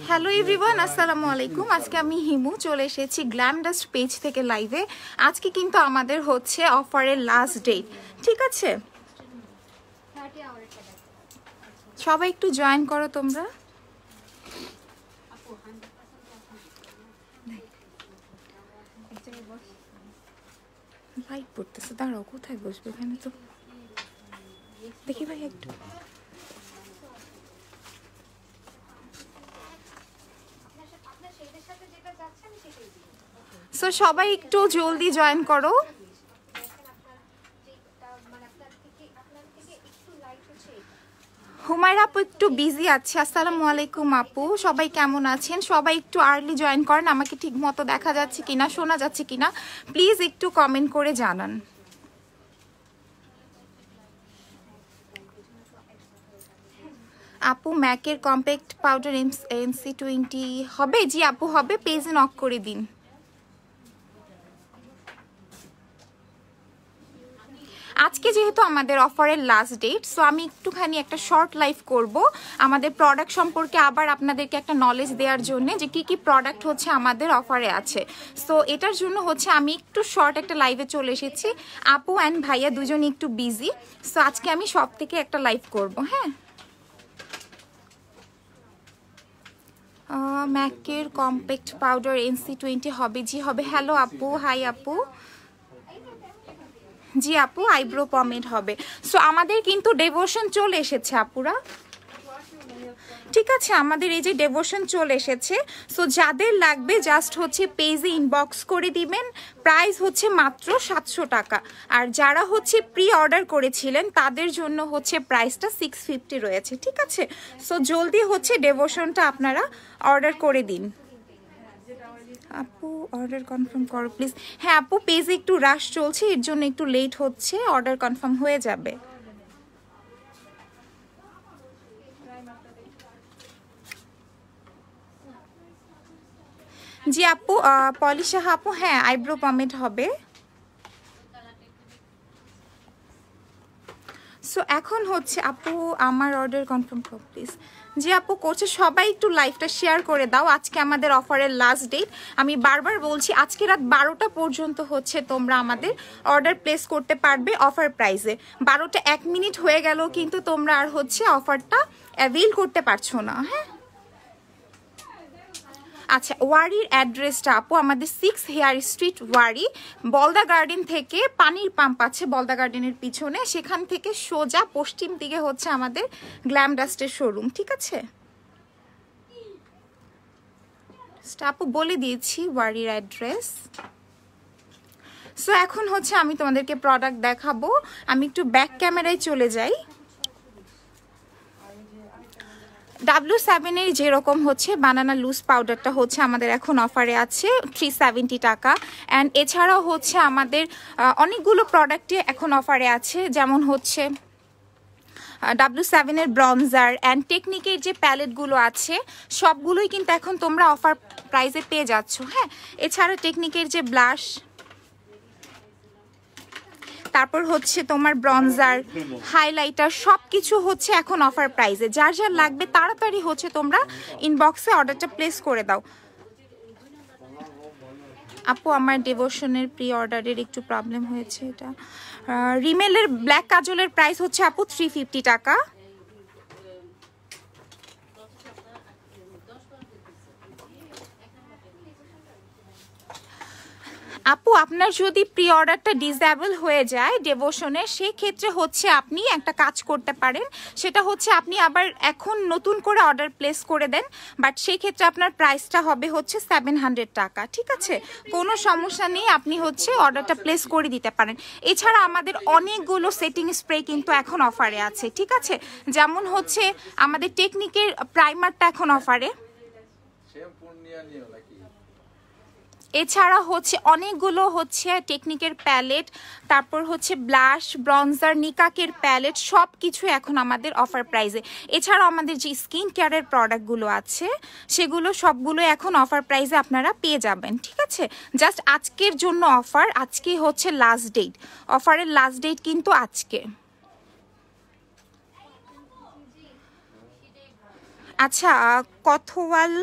Hello everyone, আসসালামু আলাইকুম। আজকে আমি হিমু চলে এসেছি গ্ল্যাম ডাস্ট পেজ থেকে লাইভে। আজকে কিন্তু আমাদের হচ্ছে অফারের লাস্ট ডেট, ঠিক আছে? সবাই একটু জয়েন করো তোমরা। লাইট পড়তেছে, দাঁড়াও, কোথায় বসবে? এখানে তো দেখি ভাই একটু। সো সবাই একটু জলদি জয়েন করো। হুমায়রা আপু একটু বিজি আছে। আসসালামু আলাইকুম আপু, সবাই কেমন আছেন? সবাই একটু আর্লি জয়েন করেন। আমাকে ঠিক মতো দেখা যাচ্ছে কিনা, শোনা যাচ্ছে কিনা প্লিজ একটু কমেন্ট করে জানান। আপু ম্যাকের কম্প্যাক্ট পাউডার NC20 হবে? জি আপু হবে, পেজে নক করে দিন। আজকে যেহেতু আমাদের অফারের লাস্ট ডেট, সো আমি একটুখানি একটা শর্ট লাইভ করব আমাদের প্রোডাক্ট সম্পর্কে, আবার আপনাদেরকে একটা নলেজ দেওয়ার জন্য যে কি কি প্রোডাক্ট হচ্ছে আমাদের অফারে আছে। সো এটার জন্য হচ্ছে আমি একটু শর্ট একটা লাইভে চলে এসেছি। আপু অ্যান্ড ভাইয়া দুজনই একটু বিজি, সো আজকে আমি সব থেকে একটা লাইভ করব। হ্যাঁ, ম্যাকের কম্প্যাক্ট পাউডার NC20 হবে? জি হবে। হ্যালো আপু, হাই আপু। জি আপু, আইব্রো পমেড হবে। সো আমাদের কিন্তু ডেভোশন চলে এসেছে আপুরা, ঠিক আছে? আমাদের এই যে ডেভোশন চলে এসেছে। সো যাদের লাগবে জাস্ট হচ্ছে পেজে ইনবক্স করে দিবেন। প্রাইস হচ্ছে মাত্র 700 টাকা। আর যারা হচ্ছে প্রি অর্ডার করেছিলেন তাদের জন্য হচ্ছে প্রাইসটা 650 রয়েছে, ঠিক আছে? সো জলদি হচ্ছে ডেভোশনটা আপনারা অর্ডার করে দিন। আপু অর্ডার কনফার্ম করো প্লিজ। হ্যাঁ আপু, পেজে একটু রাশ চলছে, এর জন্য একটু লেট হচ্ছে, অর্ডার কনফার্ম হয়ে যাবে। জি আপু, পলিশা আপু, হ্যাঁ আইব্রো পমেড হবে। সো এখন হচ্ছে আপু আমার অর্ডার কনফার্ম করো প্লিজ। জি আপু করছে, সবাই একটু লাইভটা শেয়ার করে দাও। আজকে আমাদের অফারের লাস্ট ডেট, আমি বারবার বলছি আজকে রাত 12টা পর্যন্ত হচ্ছে তোমরা আমাদের অর্ডার প্লেস করতে পারবে অফার প্রাইসে। 12টা 1 মিনিট হয়ে গেল কিন্তু তোমরা আর হচ্ছে অফারটা অ্যাভেল করতে পারছো না। হ্যাঁ আচ্ছা, ওয়ারির অ্যাড্রেসটা আপু আমাদের 6 হেয়ার স্ট্রিট ওয়ারি, বলদা গার্ডেন থেকে পানির পাম্প আছে বলদা গার্ডেনের পিছনে, সেখান থেকে সোজা পশ্চিম দিকে হচ্ছে আমাদের গ্ল্যাম ডাস্টের শোরুম, ঠিক আছে? আপু বলে দিয়েছি ওয়ারির অ্যাড্রেস। সো এখন হচ্ছে আমি তোমাদেরকে প্রোডাক্ট দেখাবো। আমি একটু ব্যাক ক্যামেরায় চলে যাই। W7 এর যেরকম হচ্ছে বানানা লুজ পাউডারটা হচ্ছে আমাদের এখন অফারে আছে 370 টাকা। অ্যান্ড এছাড়াও হচ্ছে আমাদের অনেকগুলো প্রোডাক্টে এখন অফারে আছে, যেমন হচ্ছে W7 এর ব্রনজার অ্যান্ড টেকনিকের যে প্যালেটগুলো আছে সবগুলোই কিন্তু এখন তোমরা অফার প্রাইসে পেয়ে যাচ্ছ। হ্যাঁ, এছাড়া টেকনিকের যে ব্লাশ, তারপর হচ্ছে তোমার ব্রনজার, হাইলাইটার, সব কিছু হচ্ছে এখন অফার প্রাইসে। যার যার লাগবে তাড়াতাড়ি হচ্ছে তোমরা ইনবক্সে অর্ডারটা প্লেস করে দাও। আপু আমার ডেভোশনের প্রি অর্ডারের একটু প্রবলেম হয়েছে। এটা রিমেলের ব্ল্যাক কাজলের প্রাইস হচ্ছে আপু 350 টাকা। আপু আপনার যদি প্রি অর্ডারটা ডিসেবল হয়ে যায় ডেভোশনে, সেই ক্ষেত্রে হচ্ছে আপনি একটা কাজ করতে পারেন, সেটা হচ্ছে আপনি আবার এখন নতুন করে অর্ডার প্লেস করে দেন, বাট সেই ক্ষেত্রে আপনার প্রাইসটা হবে হচ্ছে 700 টাকা, ঠিক আছে? কোনো সমস্যা নেই, আপনি হচ্ছে অর্ডারটা প্লেস করে দিতে পারেন। এছাড়া আমাদের অনেকগুলো সেটিং স্প্রে কিন্তু এখন অফারে আছে, ঠিক আছে? যেমন হচ্ছে আমাদের টেকনিকের প্রাইমারটা এখন অফারে। এছাড়া হচ্ছে অনেকগুলো হচ্ছে টেকনিকের প্যালেট, তারপর হচ্ছে ব্লাশ, ব্রঞ্জার, নিকাকের প্যালেট সব কিছু এখন আমাদের অফার প্রাইসে। এছাড়াও আমাদের যে স্কিন কেয়ারের প্রোডাক্টগুলো আছে সেগুলো সবগুলো এখন অফার প্রাইসে আপনারা পেয়ে যাবেন, ঠিক আছে? জাস্ট আজকের জন্য অফার, আজকে হচ্ছে লাস্ট ডেট, অফারের লাস্ট ডেট কিন্তু আজকে। আচ্ছা, কথওয়াল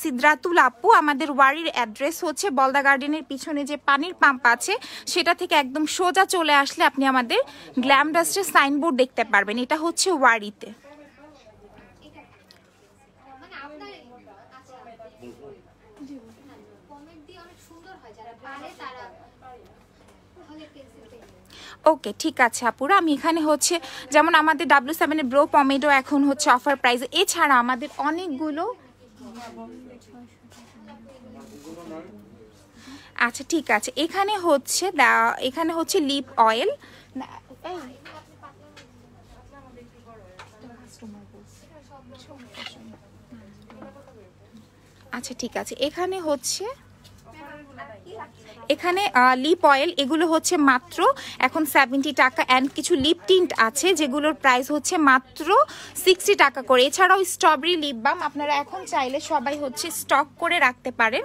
সিদ্রাতুল আপু, আমাদের ওয়ারির অ্যাড্রেস হচ্ছে বলদা গার্ডেনের পিছনে যে পানির পাম্প আছে সেটা থেকে একদম সোজা চলে আসলে আপনি আমাদের গ্ল্যাম ডাস্টের সাইনবোর্ড দেখতে পারবেন। এটা হচ্ছে ওয়ারিতে। ওকে, ঠিক আছে আপুরা, আমি এখানে হচ্ছে যেমন আমাদের W7 এর ব্রো পমেডো এখন হচ্ছে অফার প্রাইসে। এছাড়া আমাদের অনেকগুলো, আচ্ছা ঠিক আছে, এখানে হচ্ছে লিপ অয়েল, আচ্ছা ঠিক আছে, এখানে হচ্ছে লিপ অয়েল, এগুলো হচ্ছে মাত্র এখন 70 টাকা। অ্যান্ড কিছু লিপ টিন্ট আছে যেগুলোর প্রাইস হচ্ছে মাত্র 60 টাকা করে। এছাড়াও স্ট্রবেরি লিপ বাম আপনারা এখন চাইলে সবাই হচ্ছে স্টক করে রাখতে পারেন,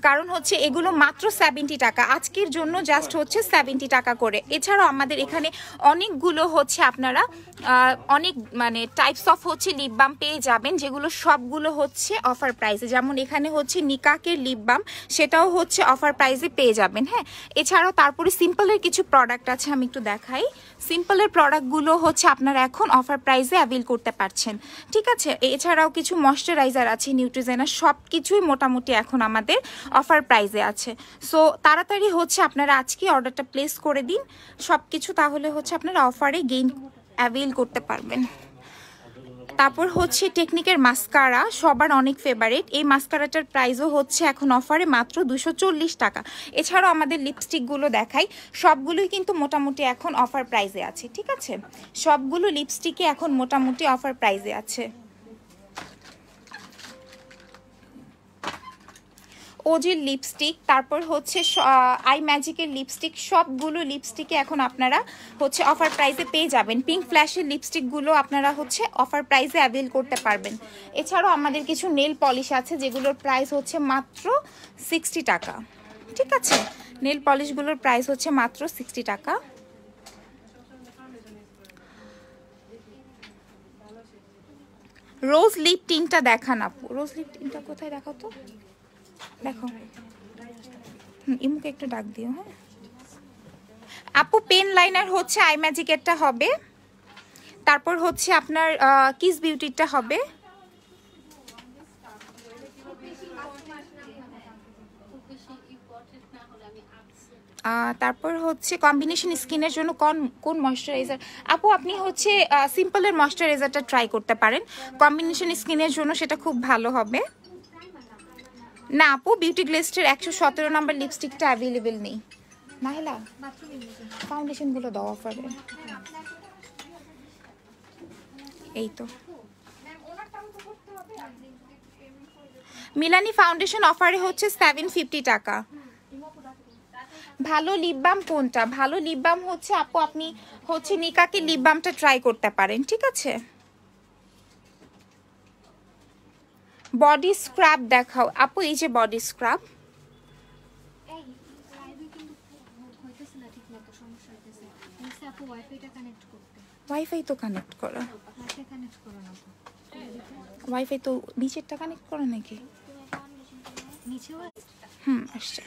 কারণ হচ্ছে এগুলো মাত্র 70 টাকা, আজকের জন্য জাস্ট হচ্ছে 70 টাকা করে। এছাড়াও আমাদের এখানে অনেকগুলো হচ্ছে আপনারা অনেক মানে টাইপস অফ হচ্ছে লিপ বাম পেয়ে যাবেন, যেগুলো সবগুলো হচ্ছে অফার প্রাইসে। যেমন এখানে হচ্ছে নিকাকের লিপ বাম, সেটাও হচ্ছে অফার প্রাইসে পেয়ে যাবেন। হ্যাঁ, এছাড়াও তারপরে সিম্পলের কিছু প্রোডাক্ট আছে, আমি একটু দেখাই। সিম্পলের প্রোডাক্টগুলো হচ্ছে আপনারা এখন অফার প্রাইসে অ্যাভেল করতে পারছেন, ঠিক আছে? এছাড়াও কিছু ময়শ্চারাইজার আছে, নিউট্রিজেনা, সব কিছুই মোটামুটি এখন আমাদের অফার প্রাইসে আছে। সো তাড়াতাড়ি হচ্ছে আপনারা আজকে অর্ডারটা প্লেস করে দিন সব কিছু, তাহলে হচ্ছে আপনারা অফারে গেইন অ্যাভেল করতে পারবেন। তারপর হচ্ছে টেকনিকের মাস্কারা, সবার অনেক ফেভারিট। এই মাস্কারাটার প্রাইসও হচ্ছে এখন অফারে মাত্র 240 টাকা। এছাড়াও আমাদের লিপস্টিকগুলো দেখাই, সবগুলোই কিন্তু মোটামুটি এখন অফার প্রাইসে আছে, ঠিক আছে? সবগুলো লিপস্টিকই এখন মোটামুটি অফার প্রাইসে আছে। ওজির লিপস্টিক, তারপর হচ্ছে আই ম্যাজিকের লিপস্টিক, সবগুলো লিপস্টিকে এখন আপনারা হচ্ছে অফার প্রাইসে পেয়ে যাবেন। পিঙ্ক ফ্ল্যাশের লিপস্টিকগুলো আপনারা হচ্ছে অফার প্রাইসে অ্যাভেল করতে পারবেন। এছাড়াও আমাদের কিছু নেল পলিশ আছে যেগুলোর প্রাইস হচ্ছে মাত্র 60 টাকা, ঠিক আছে? নেল পলিশগুলোর প্রাইস হচ্ছে মাত্র 60 টাকা। রোজ লিপ টিনটা দেখান আপু, রোজ লিপ টিনটা কোথায় দেখাও তো, দেখো ইমুকে একটু ডাক দিও। হ্যাঁ আপু, পেন লাইনার হচ্ছে আই ম্যাজিকেরটা হবে, তারপর হচ্ছে আপনার কিস বিউটিরটা হবে, তারপর হচ্ছে কম্বিনেশন স্কিনের জন্য কোন ময়শ্চারাইজার আপু, আপনি হচ্ছে সিম্পলের ময়শ্চারাইজারটা ট্রাই করতে পারেন, কম্বিনেশন স্কিনের জন্য সেটা খুব ভালো হবে। না আপু, বিউটি গ্লেস্টের 117 নম্বর লিপস্টিকটা অ্যাভেলেবেল নেই। নাহিলা, ফাউন্ডেশনগুলো দাও অফারে, এই তো মিলানি ফাউন্ডেশন অফারে হচ্ছে 750 টাকা। ভালো লিপ বাম কোনটা? ভালো লিপ বাম হচ্ছে আপু আপনি হচ্ছে নিকাকে লিপ বামটা ট্রাই করতে পারেন, ঠিক আছে? বডি স্ক্রাব দেখাও আপু, এই যে বডি স্ক্রাব, ওয়াইফাই তো কানেক্ট করো, ওয়াইফাই তো নিচেরটা কানেক্ট করো নাকি? আসছে।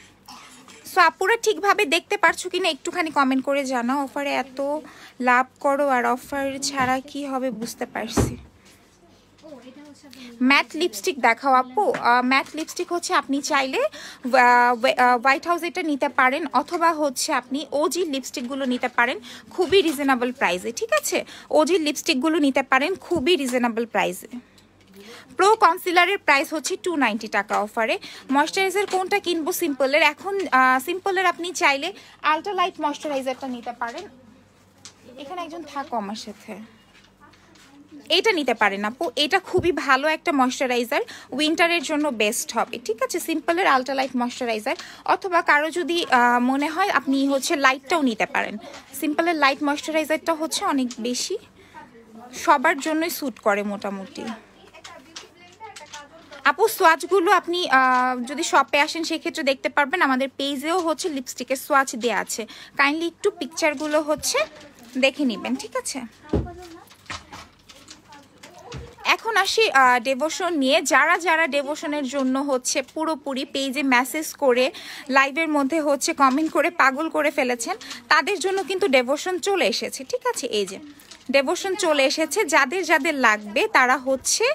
সো আপুরা ঠিকভাবে দেখতে পারছো কিনা একটুখানি কমেন্ট করে জানাও। অফারে এত লাভ করো আর অফার ছাড়া কি হবে বুঝতে পারছি। ম্যাট লিপস্টিক দেখাও আপু। ম্যাট লিপস্টিক হচ্ছে আপনি চাইলে হোয়াইট হাউস এটা নিতে পারেন, অথবা হচ্ছে আপনি ওজি লিপস্টিকগুলো নিতে পারেন খুবই রিজনেবল প্রাইসে, ঠিক আছে? ওজি লিপস্টিকগুলো নিতে পারেন খুবই রিজনেবল প্রাইসে। প্রো কনসিলারের প্রাইস হচ্ছে 290 টাকা অফারে। ময়শ্চারাইজার কোনটা কিনবো সিম্পলের? এখন সিম্পলের আপনি চাইলে আলট্রা লাইট ময়শ্চারাইজারটা নিতে পারেন। এখানে একজন থাকো আমার সাথে, এটা নিতে পারেন আপু, এটা খুবই ভালো একটা ময়শ্চারাইজার, উইন্টারের জন্য বেস্ট হবে। ঠিক আছে, সিম্পলের আল্ট্রালাইট ময়শ্চারাইজার, অথবা কারো যদি মনে হয় আপনি হচ্ছে লাইটটাও নিতে পারেন। সিম্পলের লাইট ময়শ্চারাইজারটা হচ্ছে অনেক বেশি সবার জন্যই স্যুট করে মোটামুটি। আপু সোয়াচগুলো আপনি যদি শপে আসেন সেক্ষেত্রে দেখতে পারবেন, আমাদের পেজেও হচ্ছে লিপস্টিকের সোয়াচ দেওয়া আছে, কাইন্ডলি একটু পিকচারগুলো হচ্ছে দেখে নেবেন। ঠিক আছে, এখন আসি ডেভোশন নিয়ে। যারা যারা ডেভোশনের জন্য হচ্ছে পুরোপুরি পেজে মেসেজ করে লাইভের মধ্যে হচ্ছে কমেন্ট করে পাগল করে ফেলেছেন, তাদের জন্য কিন্তু ডেভোশন চলে এসেছে। ঠিক আছে, এই যে ডেভোশন চলে এসেছে, যাদের যাদের লাগবে তারা হচ্ছে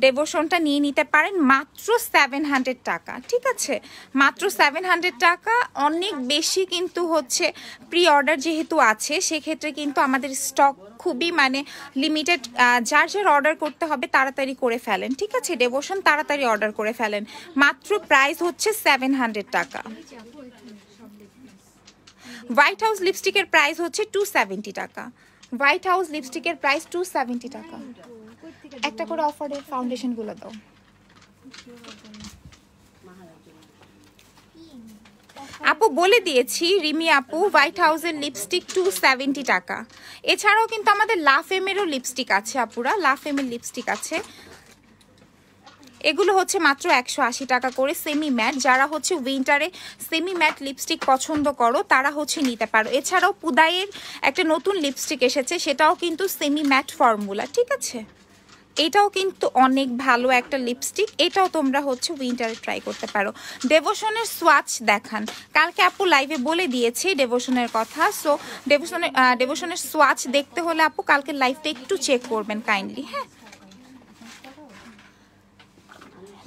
ডেভোশনটা নিয়ে নিতে পারেন মাত্র 700 টাকা। ঠিক আছে, মাত্র 700 টাকা। অনেক বেশি কিন্তু হচ্ছে প্রি অর্ডার যেহেতু আছে, সেক্ষেত্রে কিন্তু আমাদের স্টক খুবই মানে লিমিটেড। যার যার অর্ডার করতে হবে তাড়াতাড়ি করে ফেলেন। ঠিক আছে, ডেভোশন তাড়াতাড়ি অর্ডার করে ফেলেন। মাত্র প্রাইস হচ্ছে 700 টাকা। হোয়াইট হাউস লিপস্টিকের প্রাইস হচ্ছে 270 টাকা। হোয়াইট হাউস লিপস্টিকের প্রাইস 270 টাকা। একটা করে অফারের ফাউন্ডেশনগুলো দাও। আপু বলে দিয়েছি, রিমি আপু, হোয়াইট হাউসের লিপস্টিক 270 টাকা। এছাড়াও কিন্তু আমাদের লাফেমেরও লিপস্টিক আছে আপুরা, লাফেমের লিপস্টিক আছে, এগুলো হচ্ছে মাত্র 180 টাকা করে সেমি ম্যাট। যারা হচ্ছে উইন্টারে সেমি ম্যাট লিপস্টিক পছন্দ করো তারা হচ্ছে নিতে পারো। এছাড়াও পুদাইয়ের একটা নতুন লিপস্টিক এসেছে, সেটাও কিন্তু সেমি ম্যাট ফর্মুলা। ঠিক আছে, এটাও কিন্তু অনেক ভালো একটা লিপস্টিক, এটাও তোমরা হচ্ছে উইন্টারে ট্রাই করতে পারো। ডেভোশনের সোয়াচ দেখান, কালকে আপু লাইভে বলে দিয়েছি ডেভোশনের কথা। সো ডেভোশনের সোয়াচ দেখতে হলে আপু কালকে লাইভটা একটু চেক করবেন কাইন্ডলি। হ্যাঁ,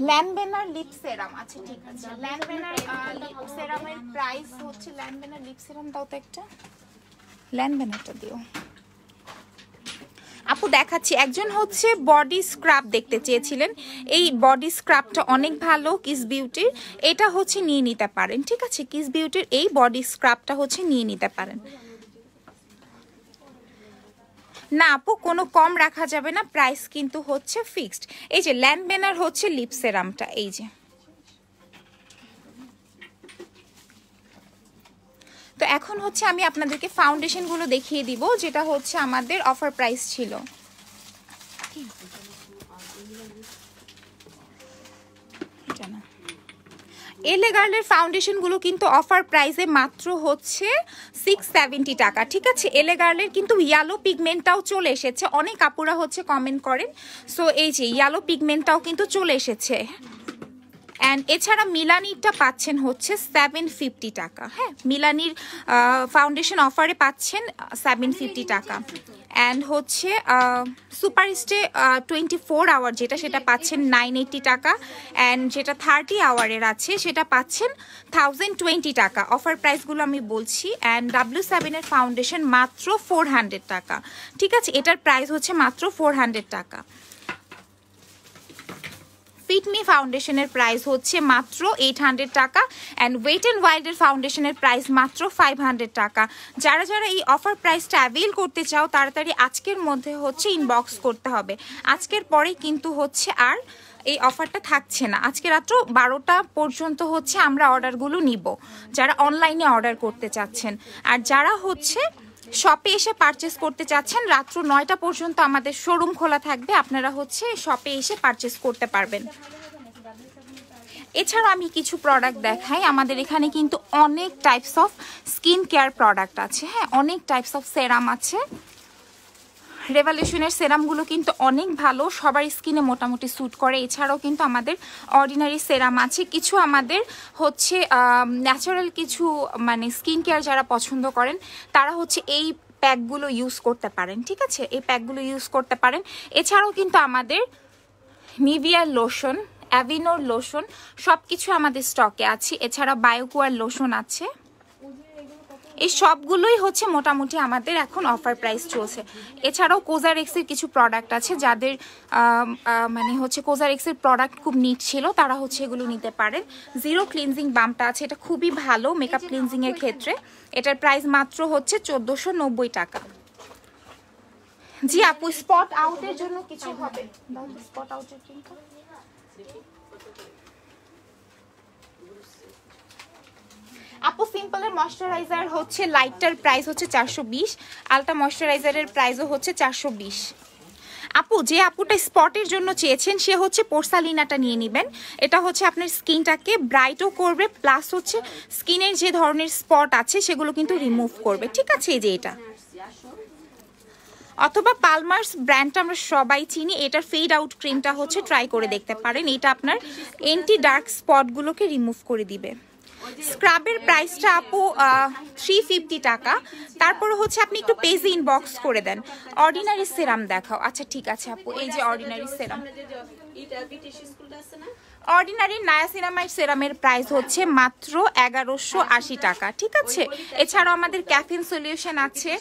ল্যানবেনার লিপ সেরাম আছে। ঠিক আছে, ল্যানবেনার লিপ সেরামের প্রাইস হচ্ছে, ল্যানবেনার লিপ সেরাম দাও তো একটা, ল্যানবেনারটা দিও আপু। দেখাচ্ছি, একজন হচ্ছে বডি স্ক্রাব দেখতে চেয়েছিলেন, এই বডি স্ক্রাবটা অনেক ভালো কিস বিউটির, এটা হচ্ছে নিয়ে নিতে পারেন। ঠিক আছে, কিস বিউটির এই বডি স্ক্রাবটা হচ্ছে নিয়ে নিতে পারেন। না আপু, কোনো কম রাখা যাবে না, প্রাইস কিন্তু হচ্ছে ফিক্সড। এই যে ল্যানবেনার হচ্ছে লিপ সেরামটা, এই যে। তো এখন হচ্ছে আমি আপনাদেরকে ফাউন্ডেশনগুলো দেখিয়ে দিব, যেটা হচ্ছে আমাদের অফার প্রাইস ছিল। এলে গার্লের ফাউন্ডেশনগুলো কিন্তু অফার প্রাইসে মাত্র হচ্ছে 670 টাকা। ঠিক আছে, এলে গার্লের কিন্তু ইয়েলো পিগমেন্টটাও চলে এসেছে, অনেক আপুরা হচ্ছে কমেন্ট করেন। সো এই যে ইয়েলো পিগমেন্টটাও কিন্তু চলে এসেছে। অ্যান্ড এছাড়া মিলানিরটা পাচ্ছেন হচ্ছে 750 টাকা। হ্যাঁ, মিলানির ফাউন্ডেশন অফারে পাচ্ছেন 750 টাকা। অ্যান্ড হচ্ছে সুপারস্টে 24 আওয়ার যেটা, সেটা পাচ্ছেন 980 টাকা। অ্যান্ড যেটা 30 আওয়ারের আছে সেটা পাচ্ছেন 1020 টাকা। অফার প্রাইসগুলো আমি বলছি। অ্যান্ড W7-এর ফাউন্ডেশন মাত্র 400 টাকা। ঠিক আছে, এটার প্রাইস হচ্ছে মাত্র 400 টাকা। ফিটমি ফাউন্ডেশনের প্রাইস হচ্ছে মাত্র 800 টাকা। অ্যান্ড ওয়েট অ্যান্ড ওয়াইল্ডের ফাউন্ডেশনের প্রাইস মাত্র 500 টাকা। যারা যারা এই অফার প্রাইসটা অ্যাভেল করতে চাও তাড়াতাড়ি আজকের মধ্যে হচ্ছে ইনবক্স করতে হবে। আজকের পরে কিন্তু হচ্ছে আর এই অফারটা থাকছে না। আজকে রাত্র 12টা পর্যন্ত হচ্ছে আমরা অর্ডারগুলো নিব, যারা অনলাইনে অর্ডার করতে চাচ্ছেন। আর যারা হচ্ছে শপে এসে পারচেস করতে চাচ্ছেন, রাত্র 9টা পর্যন্ত আমাদের শোরুম খোলা থাকবে, আপনারা হচ্ছে শপে এসে পারচেস করতে পারবেন। এছাড়াও আমি কিছু প্রোডাক্ট দেখাই, আমাদের এখানে কিন্তু অনেক types of skin care product আছে। হ্যাঁ, অনেক টাইপস অফ সেরাম আছে। রেভলিউশনের সেরামগুলো কিন্তু অনেক ভালো, সবার স্কিনে মোটামুটি স্যুট করে। এছাড়াও কিন্তু আমাদের অর্ডিনারি সেরাম আছে, কিছু আমাদের হচ্ছে ন্যাচারাল কিছু মানে স্কিন কেয়ার যারা পছন্দ করেন তারা হচ্ছে এই প্যাকগুলো ইউজ করতে পারেন। ঠিক আছে, এই প্যাকগুলো ইউজ করতে পারেন। এছাড়াও কিন্তু আমাদের নিভিয়ার লোশন, অ্যাভিনোর লোশন সব কিছু আমাদের স্টকে আছে। এছাড়া বায়োকুয়ার লোশন আছে। এই সবগুলোই হচ্ছে মোটামুটি আমাদের এখন অফার প্রাইস চলছে। এছাড়াও কোজারেক্সের কিছু প্রোডাক্ট আছে, যাদের মানে হচ্ছে কোজারেক্সের প্রোডাক্ট খুব নিট ছিল তারা হচ্ছে এগুলো নিতে পারেন। জিরো ক্লিনজিং বামটা আছে, এটা খুবই ভালো মেকআপ ক্লিনজিংয়ের ক্ষেত্রে। এটার প্রাইস মাত্র হচ্ছে 1490 টাকা। জি আপু স্পট আউটের জন্য কিছু হবে, স্পট আউটের জন্য আপু সিম্পলের ময়শ্চারাইজার হচ্ছে লাইটটার প্রাইস হচ্ছে 420, আলট্রা ময়শ্চারাইজারের প্রাইসও হচ্ছে 420। আপু যে আপুটা স্পটের জন্য চেয়েছেন সে হচ্ছে পোর্সালিনাটা নিয়ে নেবেন। এটা হচ্ছে আপনার স্কিনটাকে ব্রাইটও করবে, প্লাস হচ্ছে স্কিনের যে ধরনের স্পট আছে সেগুলো কিন্তু রিমুভ করবে, ঠিক আছে। এই যে এটা, অথবা পালমার্স ব্র্যান্ডটা আমরা সবাই চিনি, এটার ফেড আউট ক্রিমটা হচ্ছে ট্রাই করে দেখতে পারেন। এটা আপনার এন্টি ডার্ক স্পটগুলোকে রিমুভ করে দিবে। স্ক্রাবের প্রাইসটা আপু 350 টাকা। তারপরে হচ্ছে আপনি একটু পেজে ইনবক্স করে দেন। অর্ডিনারি সেরাম দেখাও। আচ্ছা ঠিক আছে আপু, এই যে অর্ডিনারি সেরাম, অর্ডিনারি নায়াসিনামাইড সেরামের প্রাইস হচ্ছে মাত্র 1180 টাকা, ঠিক আছে। এছাড়াও আমাদের ক্যাফিন সলিউশন আছে,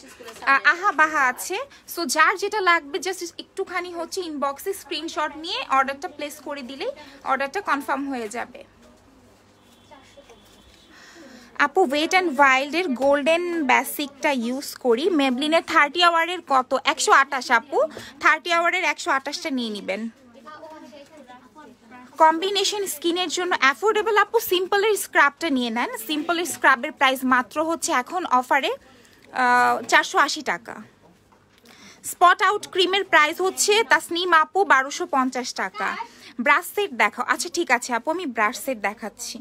আহা বাহা আছে। সো যার যেটা লাগবে জাস্ট একটুখানি হচ্ছে ইনবক্সে স্ক্রিনশট নিয়ে অর্ডারটা প্লেস করে দিলেই অর্ডারটা কনফার্ম হয়ে যাবে। আপু ওয়েট অ্যান্ড ওয়াইল্ডের গোল্ডেন বেসিকটা ইউজ করি, মেবলিনের 30 আওয়ারের কত 128 আপু, 30 আওয়ারের 128টা নিয়ে নেবেন। কম্বিনেশন স্কিনের জন্য অ্যাফোর্ডেবল আপু সিম্পলের স্ক্রাবটা নিয়ে নেন। সিম্পলের স্ক্রাবের প্রাইস মাত্র হচ্ছে এখন অফারে 480 টাকা। স্পট আউট ক্রিমের প্রাইস হচ্ছে তাসনিম আপু 1250 টাকা। ব্রাশ সেট দেখাও। আচ্ছা ঠিক আছে আপু, আমি ব্রাশ সেট দেখাচ্ছি,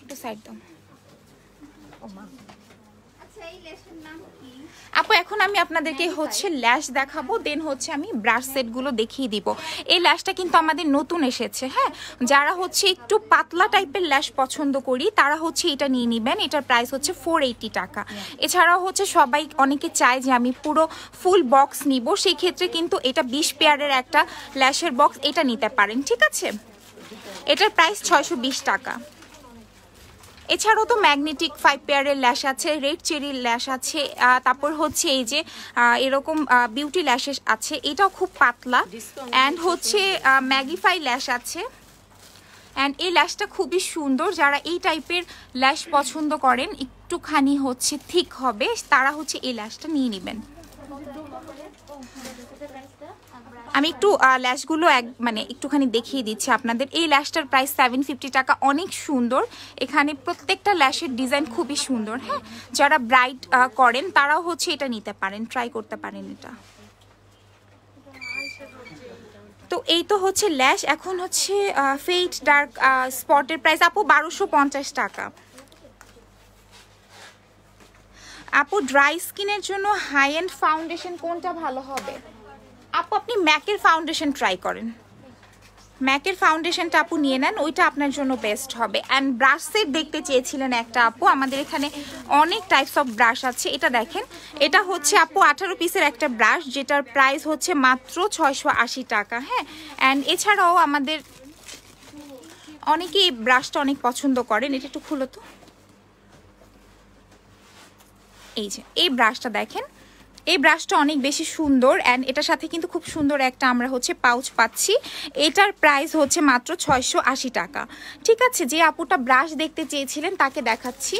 একটু সাইড দাও আপু। এখন আমি আপনাদেরকে হচ্ছে ল্যাশ দেখাবো, দেন হচ্ছে আমি ব্রাশ সেটগুলো দেখিয়ে দিব। এই ল্যাশটা কিন্তু আমাদের নতুন এসেছে, হ্যাঁ। যারা হচ্ছে একটু পাতলা টাইপের ল্যাশ পছন্দ করি তারা হচ্ছে এটা নিয়ে নেবেন। এটার প্রাইস হচ্ছে 480 টাকা। এছাড়াও হচ্ছে সবাই অনেকে চায় যে আমি পুরো ফুল বক্স নিব, সেই ক্ষেত্রে কিন্তু এটা 20 পেয়ারের একটা ল্যাশের বক্স, এটা নিতে পারেন, ঠিক আছে। এটার প্রাইস 620 টাকা। এছাড়াও তো ম্যাগনেটিক 5 পেয়ারের ল্যাশ আছে, রেড চেরির ল্যাশ আছে, তারপর হচ্ছে এই যে এরকম বিউটি ল্যাশেস আছে, এটাও খুব পাতলা। অ্যান্ড হচ্ছে ম্যাগিফাই ল্যাশ আছে, অ্যান্ড এই ল্যাশটা খুবই সুন্দর। যারা এই টাইপের ল্যাশ পছন্দ করেন একটুখানি হচ্ছে থিক হবে, তারা হচ্ছে এই ল্যাশটা নিয়ে নেবেন। আমি একটু ল্যাশগুলো মানে একটুখানি দেখিয়ে দিচ্ছি আপনাদের। এই ল্যাশটার প্রাইস 750 টাকা, অনেক সুন্দর। এখানে প্রত্যেকটা ল্যাশের ডিজাইন খুবই সুন্দর, হ্যাঁ। যারা ব্রাইট করেন তারাও হচ্ছে এটা নিতে পারেন, ট্রাই করতে পারেন এটা। তো এই তো হচ্ছে ল্যাশ। এখন হচ্ছে ফেড ডার্ক স্পটের প্রাইস আপু 1250 টাকা। আপু ড্রাই স্কিনের জন্য হাই এন্ড ফাউন্ডেশন কোনটা ভালো হবে? আপু আপনি ম্যাকের ফাউন্ডেশন ট্রাই করেন, ম্যাকের ফাউন্ডেশনটা আপু নিয়ে নেন, ওইটা আপনার জন্য বেস্ট হবে। অ্যান্ড ব্রাশ সেট দেখতে চেয়েছিলেন একটা আপু, আমাদের এখানে অনেক টাইপস অফ ব্রাশ আছে। এটা দেখেন, এটা হচ্ছে আপু 18 পিসের একটা ব্রাশ, যেটার প্রাইস হচ্ছে মাত্র 680 টাকা, হ্যাঁ। অ্যান্ড এছাড়াও আমাদের অনেকেই ব্রাশটা অনেক পছন্দ করেন। এটা একটু খুলো তো, এই যে এই ব্রাশটা দেখেন, এই ব্রাশটা অনেক বেশি সুন্দর। অ্যান্ড এটার সাথে কিন্তু খুব সুন্দর একটা আমরা হচ্ছে পাউচ পাচ্ছি। এটার প্রাইস হচ্ছে মাত্র 680 টাকা, ঠিক আছে। যে আপুটা ব্রাশ দেখতে চেয়েছিলেন তাকে দেখাচ্ছি।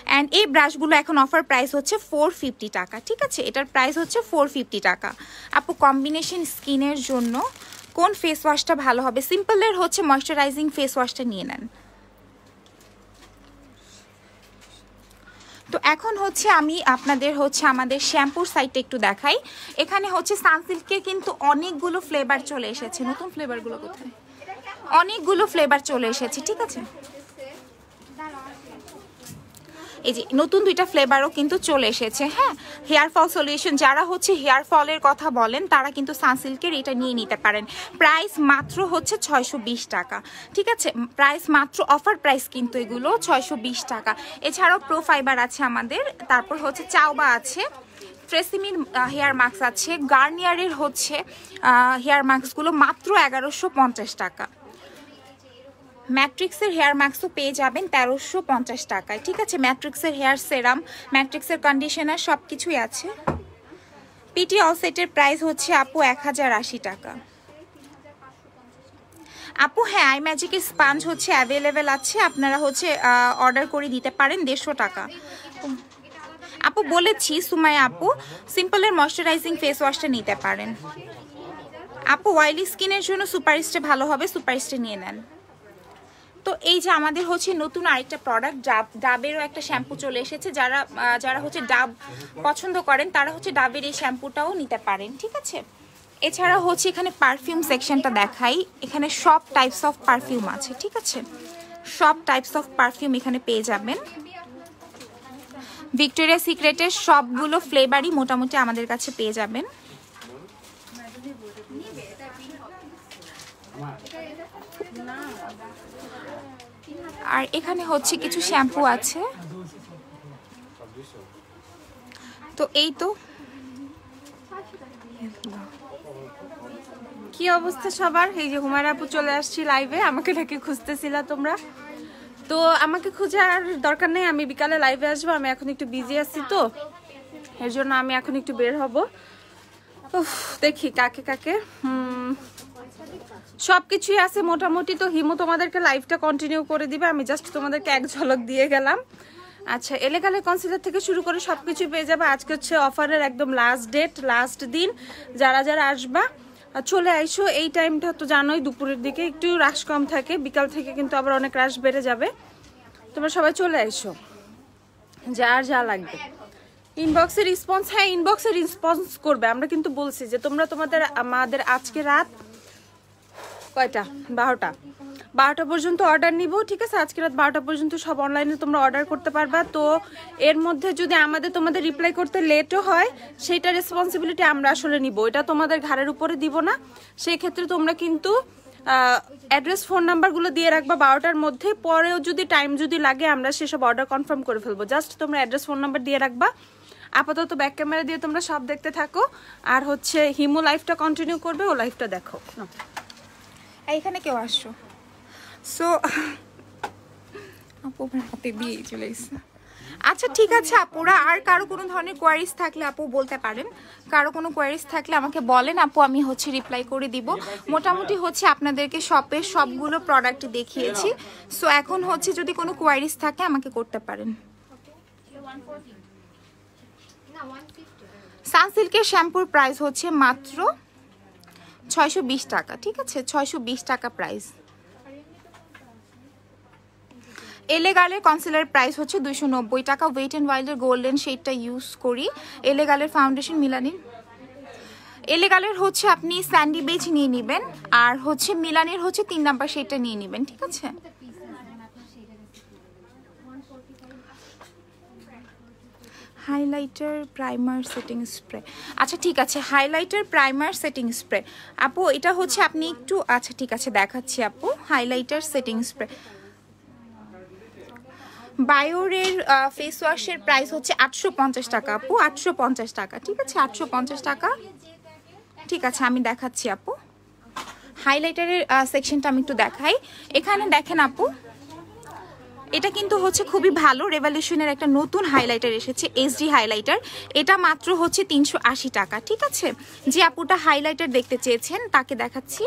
অ্যান্ড এই ব্রাশগুলো এখন অফার প্রাইস হচ্ছে 450 টাকা, ঠিক আছে। এটার প্রাইস হচ্ছে 450 টাকা। আপু কম্বিনেশন স্কিনের জন্য কোন ফেস ওয়াশটা ভালো হবে? সিম্পলের হচ্ছে ময়শ্চারাইজিং ফেস ওয়াশটা নিয়ে নেন। তো এখন হচ্ছে আমি আপনাদের হচ্ছে আমাদের শ্যাম্পুর সাইডটা একটু দেখাই। এখানে হচ্ছে সানসিল্কের কিন্তু অনেকগুলো ফ্লেভার চলে এসেছে। নতুন ফ্লেভারগুলো কোথায়? অনেকগুলো ফ্লেভার চলে এসেছে, ঠিক আছে। এই যে নতুন 2টা ফ্লেভারও কিন্তু চলে এসেছে, হ্যাঁ। হেয়ার ফল সলিউশন, যারা হচ্ছে হেয়ার ফলের কথা বলেন তারা কিন্তু সানসিল্কের এটা নিয়ে নিতে পারেন। প্রাইস মাত্র হচ্ছে 620 টাকা, ঠিক আছে। প্রাইস মাত্র, অফার প্রাইস কিন্তু এগুলো 620 টাকা। এছাড়াও প্রো ফাইবার আছে আমাদের, তারপর হচ্ছে চাওবা আছে, ট্রেসিমির হেয়ার মাস্ক আছে, গার্নিয়ারের হচ্ছে হেয়ার মাস্কগুলো মাত্র 1150 টাকা। ম্যাট্রিক্সের হেয়ার মাস্কও পেয়ে যাবেন 1350 টাকায়, ঠিক আছে। ম্যাট্রিক্সের হেয়ার সেরাম, ম্যাট্রিক্সের কন্ডিশনার সব কিছুই আছে। পিটি অল সেটের প্রাইস হচ্ছে আপু 1080 টাকা। আপু হ্যাঁ, আই ম্যাজিকের স্পাঞ্জ হচ্ছে অ্যাভেলেবেল আছে, আপনারা হচ্ছে অর্ডার করে দিতে পারেন 150 টাকা। আপু বলেছি সুমাইয়া আপু সিম্পলের ময়শ্চারাইজিং ফেস ওয়াশটা নিতে পারেন। আপু অয়েলি স্কিনের জন্য সুপারস্টে ভালো হবে, সুপারস্টে নিয়ে নেন। তো এই যে আমাদের হচ্ছে নতুন আরেকটা প্রোডাক্ট ডাবেরও একটা শ্যাম্পু চলে এসেছে। যারা হচ্ছে ডাব পছন্দ করেন তারা হচ্ছে ডাবের এই শ্যাম্পুটাও নিতে পারেন, ঠিক আছে। এছাড়া হচ্ছে এখানে পারফিউম সেকশনটা দেখাই, এখানে সব টাইপস অফ পারফিউম আছে, ঠিক আছে। সব টাইপস অফ পারফিউম এখানে পেয়ে যাবেন। ভিক্টোরিয়া সিক্রেটের সবগুলো ফ্লেভারই মোটামুটি আমাদের কাছে পেয়ে যাবেন। আর এখানে হচ্ছে কিছু শ্যাম্পু আছে। তো এই তো কি অবস্থা সবার? এই যে হুমায়রা আপু চলে আসছি লাইভে, আমাকে নাকি খুঁজতেছিলা তোমরা। তো আমাকে খুঁজে আর দরকার নেই, আমি বিকালে লাইভে আসবো। আমি এখন একটু বিজি আছি, তো এর জন্য আমি এখন একটু বের হব। দেখি কাকে কাকে সবকিছুই আছে মোটামুটি। তো হিমু তোমাদেরকে লাইভটা কন্টিনিউ করে দিবে, আমি জাস্ট তোমাদেরকে এক ঝলক দিয়ে গেলাম। আচ্ছা, এলেগালে কনসিলার থেকে শুরু করে সবকিছু পেয়ে যাবে। আজকে হচ্ছে অফারের একদম লাস্ট ডেট, লাস্ট দিন। যারা যারা আসবা চলে আইসো। এই টাইমটা তো জানোই দুপুরের দিকে একটু রাশ কম থাকে, বিকাল থেকে কিন্তু আবার অনেক রাশ বেড়ে যাবে। তোমরা সবাই চলে আইসো, যার যা লাগবে। ইনবক্সে রেসপন্স, হ্যাঁ ইনবক্সে রেসপন্স করবে। আমরা কিন্তু বলছি যে তোমরা আমাদের আজকে রাত কয়টা 12টা পর্যন্ত অর্ডার নিব, ঠিক আছে। আজকে রাত 12টা পর্যন্ত সব অনলাইনে তোমরা অর্ডার করতে পারবা। তো এর মধ্যে যদি তোমাদের রিপ্লাই করতে লেটও হয়, সেটা রেসপন্সিবিলিটি আমরা আসলে নিব, এটা তোমাদের ঘাড়ের উপরে দিব না। সেই ক্ষেত্রে তোমরা কিন্তু অ্যাড্রেস ফোন নাম্বারগুলো দিয়ে রাখবা 12টার মধ্যে। পরেও যদি টাইম লাগে আমরা সেসব অর্ডার কনফার্ম করে ফেলবো। জাস্ট তোমরা অ্যাড্রেস ফোন নাম্বার দিয়ে রাখবা। আপাতত ব্যাক ক্যামেরা দিয়ে তোমরা সব দেখতে থাকো। আর হচ্ছে হিমু লাইফটা কন্টিনিউ করবে, ও লাইফটা দেখো। এইখানে কেউ আসছো? সো আপু হাতে দিয়ে চলে এসেছে। আচ্ছা ঠিক আছে আপুরা, আর কারো কোনো ধরনের কোয়ারিজ থাকলে আপু বলতে পারেন। কারো কোনো কোয়ারিজ থাকলে আমাকে বলেন আপু, আমি হচ্ছে রিপ্লাই করে দিব। মোটামুটি হচ্ছে আপনাদেরকে শপের সবগুলো প্রোডাক্ট দেখিয়েছি। সো এখন হচ্ছে যদি কোনো কোয়ারিজ থাকে আমাকে করতে পারেন। সানসিল্কের শ্যাম্পুর প্রাইস হচ্ছে মাত্র 620 টাকা, ঠিক আছে। 620 টাকা প্রাইস। এলেগালের কনসিলার প্রাইস হচ্ছে 290 টাকা। ওয়েট অ্যান্ড ওয়াইল্ডের গোল্ডেন শেডটা ইউজ করি। এলেগালের ফাউন্ডেশন মিলানিন, এলেগালের হচ্ছে আপনি স্যান্ডি বেজ নিয়ে নেবেন, আর হচ্ছে মিলানের হচ্ছে 3 নাম্বার শেডটা নিয়ে নেবেন, ঠিক আছে। হাইলাইটার প্রাইমার সেটিং স্প্রে, আচ্ছা ঠিক আছে। হাইলাইটার প্রাইমার সেটিং স্প্রে আপু, এটা হচ্ছে আপনি একটু, আচ্ছা ঠিক আছে দেখাচ্ছি আপু। হাইলাইটার সেটিং স্প্রে বায়োরের ফেস ওয়াশের প্রাইস হচ্ছে 850 টাকা আপু, 850 টাকা, ঠিক আছে। 850 টাকা, ঠিক আছে। আমি দেখাচ্ছি আপু হাইলাইটারের সেকশনটা, আমি একটু দেখাই। এখানে দেখেন আপু, এটা কিন্তু হচ্ছে খুবই ভালো। রেভলিউশনের একটা নতুন হাইলাইটার এসেছে, এইচডি হাইলাইটার। এটা মাত্র হচ্ছে 380 টাকা, ঠিক আছে। যে আপুটা হাইলাইটার দেখতে চেয়েছেন তাকে দেখাচ্ছি।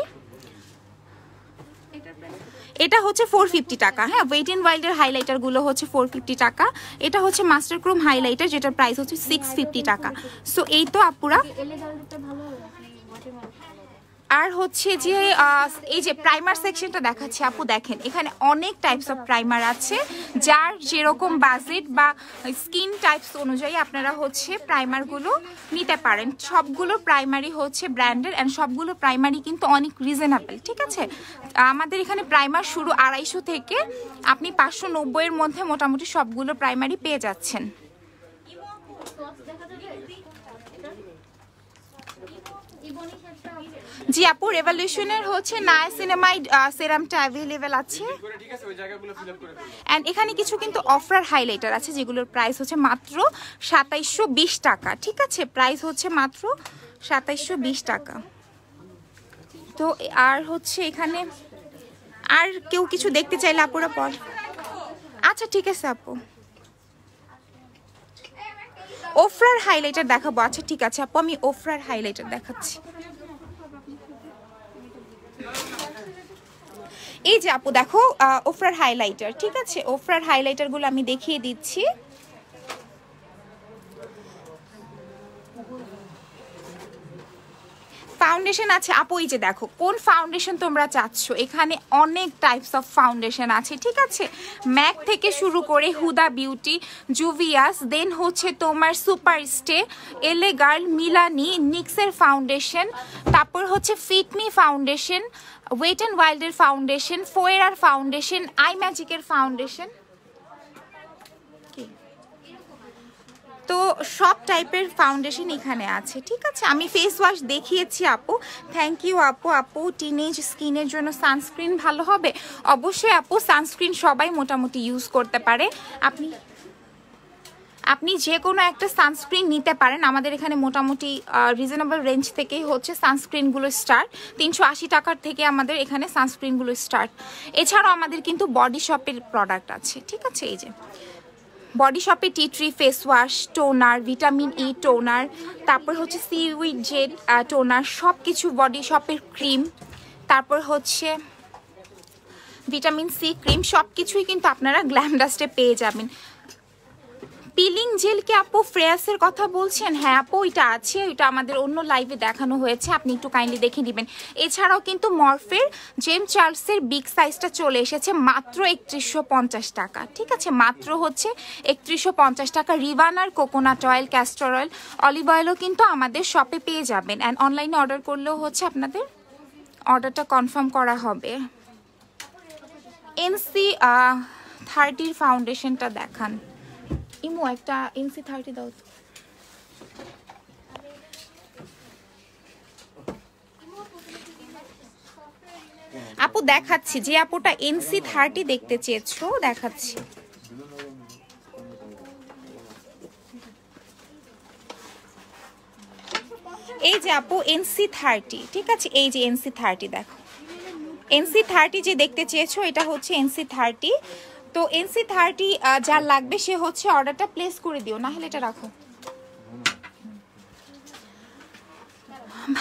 এটা হচ্ছে 450 টাকা, হ্যাঁ। ওয়েট অ্যান্ড ওয়াইল্ডের হাইলাইটার গুলো হচ্ছে 450 টাকা। এটা হচ্ছে মাস্টার ক্রোম হাইলাইটার, যেটার প্রাইস হচ্ছে 650 টাকা। সো এই তো আপুরা। আর হচ্ছে যে এই যে প্রাইমার সেকশনটা দেখাচ্ছি আপু, দেখেন এখানে অনেক টাইপস অফ প্রাইমার আছে। যার যেরকম বাজেট বা স্কিন টাইপস অনুযায়ী আপনারা হচ্ছে প্রাইমারগুলো নিতে পারেন। সবগুলো প্রাইমারি হচ্ছে ব্র্যান্ডেড, অ্যান্ড সবগুলো প্রাইমারি কিন্তু অনেক রিজনেবল, ঠিক আছে। আমাদের এখানে প্রাইমার শুরু 250 থেকে আপনি 590 এর মধ্যে মোটামুটি সবগুলো প্রাইমারি পেয়ে যাচ্ছেন। জি আপু, রেভলিউশনের হচ্ছে নায়াসিনামাইড সেরামটা অ্যাভেলেবেল আছে। এন্ড এখানে কিছু কিন্তু অফার হাইলাইটার আছে, যেগুলোর প্রাইস হচ্ছে মাত্র 2720 টাকা, ঠিক আছে। প্রাইস হচ্ছে মাত্র 2720 টাকা। তো আর হচ্ছে এখানে আর কেউ কিছু দেখতে চাইলে আপুরা পর, আচ্ছা ঠিক আছে আপু। ওফরার হাইলাইটার দেখাবো, আচ্ছা ঠিক আছে আপু, আমি ওফরার হাইলাইটার দেখাচ্ছি। এই যে আপু দেখো ওফরার হাইলাইটার, ঠিক আছে। ওফরার হাইলাইটার গুলো আমি দেখিয়ে দিচ্ছি। ফাউন্ডেশন আছে আপু, এই যে দেখো কোন ফাউন্ডেশন তোমরা চাচ্ছ, এখানে অনেক টাইপস অফ ফাউন্ডেশন আছে, ঠিক আছে। ম্যাক থেকে শুরু করে হুদা বিউটি, জুভিয়াস, দেন হচ্ছে তোমার super stay, LA girl, Milani, নিক্সের ফাউন্ডেশন, তারপর হচ্ছে ফিটমি ফাউন্ডেশন, ওয়েট অ্যান্ড ওয়াইল্ডের ফাউন্ডেশন, ফোয়েরার ফাউন্ডেশন, আই ম্যাজিকের ফাউন্ডেশন। তো সব টাইপের ফাউন্ডেশন এখানে আছে, ঠিক আছে। আমি ফেস ওয়াশ দেখিয়েছি আপু, থ্যাংক ইউ আপু। আপু টিনেজ স্কিনের জন্য সানস্ক্রিন ভালো হবে? অবশ্যই আপু, সানস্ক্রিন সবাই মোটামুটি ইউজ করতে পারে। আপনি যে কোনো একটা সানস্ক্রিন নিতে পারেন, আমাদের এখানে মোটামুটি রিজনেবল রেঞ্জ থেকেই হচ্ছে সানস্ক্রিনগুলো স্টার্ট, 380 টাকার থেকে আমাদের এখানে সানস্ক্রিনগুলো স্টার্ট। এছাড়াও আমাদের কিন্তু বডি শপের প্রোডাক্ট আছে, ঠিক আছে। এই যে বডি শপে tea tree face wash, toner, vitamin E toner, তারপর হচ্ছে সিউইড জেল টোনার, সব কিছু বডি শপের ক্রিম, তারপর হচ্ছে ভিটামিন সি ক্রিম, সব কিছুই কিন্তু আপনারা গ্ল্যাম ডাস্টে পেয়ে যাবেন। পিলিং জেল কি আপু ফ্রেয়াসের কথা বলছেন? হ্যাঁ আপু, ওইটা আছে, ওইটা আমাদের অন্য লাইভে দেখানো হয়েছে, আপনি একটু কাইন্ডলি দেখে নেবেন। এছাড়াও কিন্তু মরফের জেম চার্লসের বিগ সাইজটা চলে এসেছে মাত্র 3150 টাকা, ঠিক আছে, মাত্র হচ্ছে 3150 টাকা। রিভানার coconut oil, castor oil, olive অয়েলও কিন্তু আমাদের শপে পেয়ে যাবেন, অ্যান্ড অনলাইনে অর্ডার করলেও হচ্ছে আপনাদের অর্ডারটা কনফার্ম করা হবে। NC 30 ফাউন্ডেশনটা দেখান ইমু, একটা NC 30 দাও তো। আপু দেখাচ্ছি, যে আপুটা NC 30 দেখতে চেয়েছো দেখাচ্ছি। এই যে আপু NC 30, ঠিক আছে, এই যে NC 30 দেখো, NC 30 যে দেখতে চেয়েছো এটা হচ্ছে NC 30। তো NC 30 যার লাগবে সে হচ্ছে অর্ডারটা প্লেস করে দিও, না হলে এটা রাখো।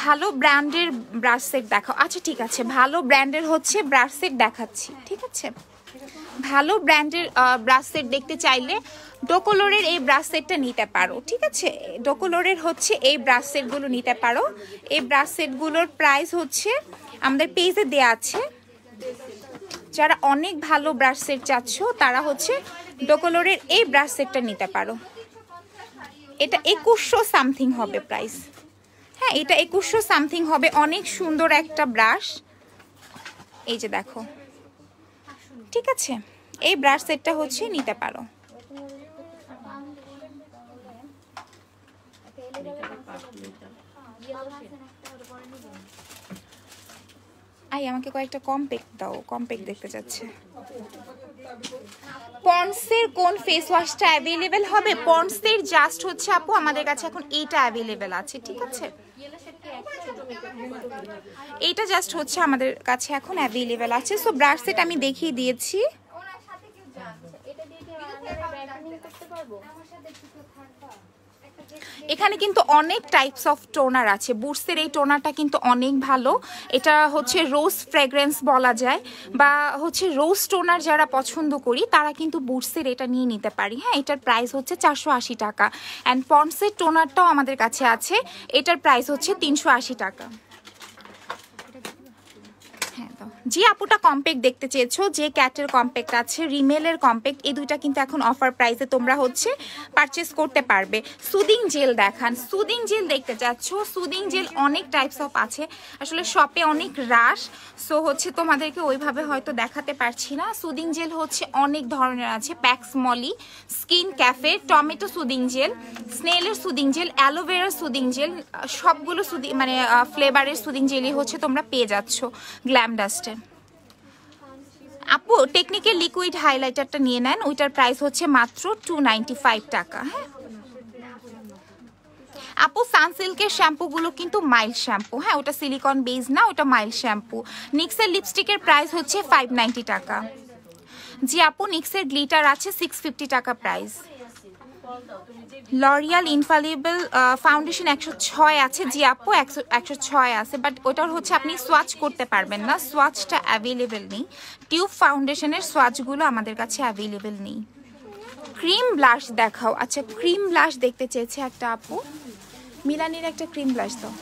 ভালো ব্র্যান্ডের ব্রাশ সেট দেখাও। আচ্ছা ঠিক আছে, ভালো ব্র্যান্ডের হচ্ছে ব্রাশ সেট দেখাচ্ছি, ঠিক আছে। ভালো ব্র্যান্ডের ব্রাশ সেট দেখতে চাইলে ডোকোলোরের এই ব্রাশ সেটটা নিতে পারো, ঠিক আছে। ডোকোলোরের হচ্ছে এই ব্রাশ সেটগুলো নিতে পারো। এই ব্রাশ সেটগুলোর প্রাইস হচ্ছে আমাদের পেজে দেয়া আছে। যারা অনেক ভালো ব্রাশ সেট চাচ্ছ তারা হচ্ছে ডোকোলোরের এই ব্রাশ সেটটা নিতে পারো। এটা 2100 সামথিং হবে প্রাইস, হ্যাঁ এটা 2100 সামথিং হবে। অনেক সুন্দর একটা ব্রাশ, এই যে দেখো, ঠিক আছে। এই ব্রাশ সেটটা হচ্ছে নিতে পারো। আই আমাকে কয়েকটা কম্প্যাক্ট দাও, কম্প্যাক্ট দেখতে যাচ্ছে। পন্ডসের কোন ফেস ওয়াশটা অ্যাভেলেবেল হবে? পন্ডসের জাস্ট হচ্ছে আপু আমাদের কাছে এখন এইটা অ্যাভেলেবেল আছে, ঠিক আছে। এইটা জাস্ট হচ্ছে আমাদের কাছে এখন অ্যাভেলেবেল আছে। সো ব্রাশ সেট আমি দেখিয়ে দিয়েছি। এখানে কিন্তু অনেক টাইপস অফ টোনার আছে। বুটসের এই টোনারটা কিন্তু অনেক ভালো, এটা হচ্ছে রোজ ফ্রেগ্রেন্স বলা যায়, বা হচ্ছে রোজ টোনার যারা পছন্দ করি তারা কিন্তু বুটসের এটা নিয়ে নিতে পারি। হ্যাঁ এটার প্রাইস হচ্ছে 480 টাকা। অ্যান্ড পন্ডসের টোনারটাও আমাদের কাছে আছে, এটার প্রাইস হচ্ছে 380 টাকা। যে আপুটা কম্প্যাক্ট দেখতে চেয়েছো, যে ক্যাটের কম্প্যাক্ট আছে, রিমেলের কম্প্যাক্ট, এই দুইটা কিন্তু এখন অফার প্রাইসে তোমরা হচ্ছে পারচেস করতে পারবে। সুদিং জেল দেখান, সুদিং জেল দেখতে চাচ্ছ? সুদিং জেল অনেক টাইপস অফ আছে, আসলে শপে অনেক রাশ, সো হচ্ছে তোমাদেরকে ওইভাবে হয়তো দেখাতে পারছি না। সুদিং জেল হচ্ছে অনেক ধরনের আছে, Pax Moly, skin cafe, tomato soothing gel, স্নেলের সুদিং জেল, অ্যালোভেরার সুদিং জেল, সবগুলো মানে ফ্লেভারের সুদিং জেলই হচ্ছে তোমরা পেয়ে যাচ্ছ গ্ল্যাম ডাস্টে। আপু টেকনিকের লিকুইড হাইলাইটারটা নিয়ে নেন, ওইটার প্রাইস হচ্ছে মাত্র 295 টাকা। হ্যাঁ আপু সানসিল্কের শ্যাম্পুগুলো কিন্তু মাইল্ড শ্যাম্পু, হ্যাঁ ওটা সিলিকন বেস না, ওটা মাইল্ড শ্যাম্পু। নিক্সের লিপস্টিকের প্রাইস হচ্ছে 590 টাকা। জি আপু নিক্সের গ্লিটার আছে 650 টাকা প্রাইস। লরিয়াল ইনফালিবল ফাউন্ডেশন 106 আছে। জি আপু 106 আছে, বাট ওটার হচ্ছে আপনি সোয়াচ করতে পারবেন না, সোয়াচটা অ্যাভেলেবেল নেই। টিউব ফাউন্ডেশনের সোয়াচগুলো আমাদের কাছে অ্যাভেলেবেল নেই। ক্রিম ব্লাশ দেখাও। আচ্ছা ক্রিম ব্লাশ দেখতে চেয়েছে একটা আপু, মিলানির একটা ক্রিম ব্লাশ দাও।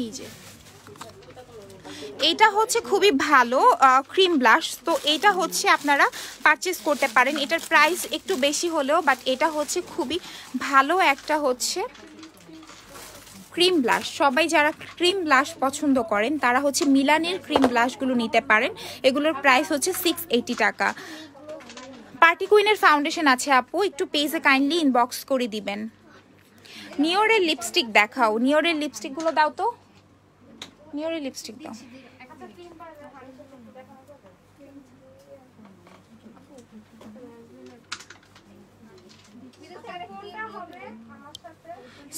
এই যে এইটা হচ্ছে খুবই ভালো ক্রিম ব্লাশ। তো এটা হচ্ছে আপনারা পারচেস করতে পারেন। এটার প্রাইস একটু বেশি হলেও বাট এটা হচ্ছে খুবই ভালো একটা হচ্ছে ক্রিম ব্লাশ। সবাই যারা ক্রিম ব্লাশ পছন্দ করেন তারা হচ্ছে মিলানের ক্রিম ব্লাশগুলো নিতে পারেন। এগুলোর প্রাইস হচ্ছে 680 টাকা। পার্টি কুইনের ফাউন্ডেশন আছে আপু, একটু পেজে কাইন্ডলি ইনবক্স করে দিবেন। নিওরের লিপস্টিক দেখাও, নিওরের লিপস্টিকগুলো দাও তো, নিওরের লিপস্টিক দাও।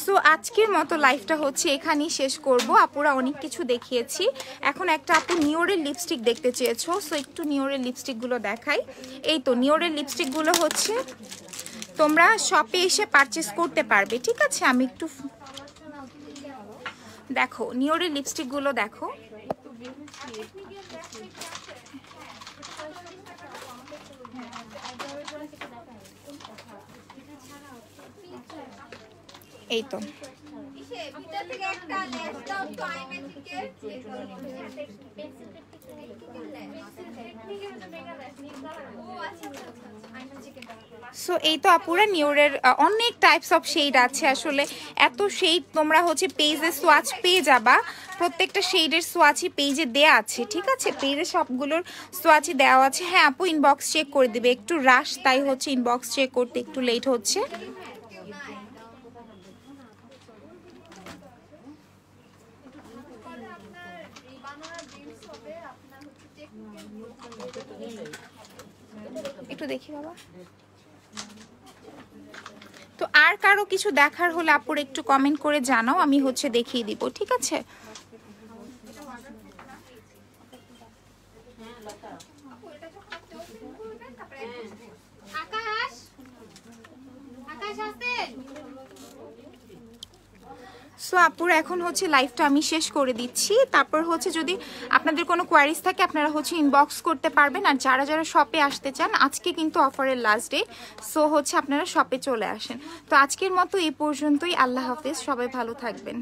সো আজকের মতো লাইফটা হচ্ছে এখানেই শেষ করব। আপুরা অনেক কিছু দেখিয়েছি, এখন একটা আপু নিওরের লিপস্টিক দেখতে চেয়েছো, সো একটু নিওরের লিপস্টিকগুলো দেখাই। এই তো নিওরের লিপস্টিকগুলো হচ্ছে তোমরা শপে এসে পারচেস করতে পারবে, ঠিক আছে। আমি একটু দেখো নিওরের লিপস্টিকগুলো দেখো, এই তো সো এই তো আপুরা নিওরের অনেক টাইপস অফ শেড আছে। আসলে এত শেড তোমরা হচ্ছে পেজে সোয়াচ পেয়ে যাবা, প্রত্যেকটা শেডের সোয়াচই পেজে দেয়া আছে, ঠিক আছে। পেজে সবগুলোর সোয়াচই দেওয়া আছে। হ্যাঁ আপু ইনবক্স চেক করে দিবে, একটু রাশ তাই হচ্ছে ইনবক্স চেক করতে একটু লেট হচ্ছে। একটু দেখি বাবা। তো আর কারো কিছু দেখার হলে আপুর একটু কমেন্ট করে জানাও, আমি হচ্ছে দেখিয়ে দিব, ঠিক আছে। সো আপুর এখন হচ্ছে লাইভটা আমি শেষ করে দিচ্ছি। তারপর হচ্ছে যদি আপনাদের কোনো কোয়ারিজ থাকে আপনারা হচ্ছে ইনবক্স করতে পারবেন। আর যারা যারা শপে আসতে চান, আজকে কিন্তু অফারের লাস্ট ডে, সো হচ্ছে আপনারা শপে চলে আসেন। তো আজকের মতো এই পর্যন্তই, আল্লাহ হাফেজ, সবাই ভালো থাকবেন।